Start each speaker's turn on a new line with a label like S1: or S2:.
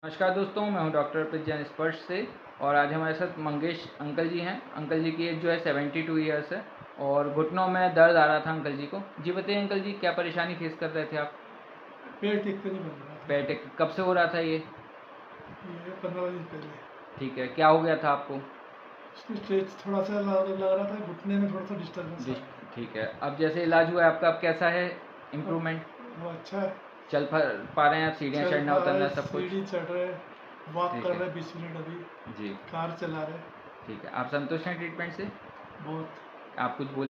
S1: नमस्कार दोस्तों, मैं हूं डॉक्टर प्रज्ञान स्पर्श से। और आज हमारे साथ मंगेश अंकल जी हैं। अंकल जी की एज जो है 72 ईयर्स है और घुटनों में दर्द आ रहा था अंकल जी को। जी बताइए अंकल जी, क्या परेशानी फेस कर रहे थे आप?
S2: पेड़ ठीक से नहीं बन रहा था।
S1: पेट कब से हो रहा था ये?
S2: ये 15 दिन पहले।
S1: ठीक है, क्या हो गया था आपको?
S2: उसमें स्ट्रेच थोड़ा सा लग रहा था, घुटने में थोड़ा सा डिस्टर्बेंस आ
S1: डिश
S2: गया।
S1: ठीक है, अब जैसे इलाज हुआ है आपका, अब कैसा है?
S2: अब
S1: इम्प्रूवमेंट?
S2: वो अच्छा है।
S1: चल पा रहे हैं आप? सीढ़ियाँ
S2: चल
S1: चढ़ना
S2: पा रहा
S1: उतरना
S2: है,
S1: सब कुछ?
S2: सीढ़ी चढ़ रहे, वॉक
S1: ठीक
S2: कर
S1: है।
S2: रहे 20 मिनट अभी।
S1: जी।
S2: कार चला रहे।
S1: ठीक है, आप संतुष्ट हैं ट्रीटमेंट से?
S2: बहुत।
S1: आप कुछ बोल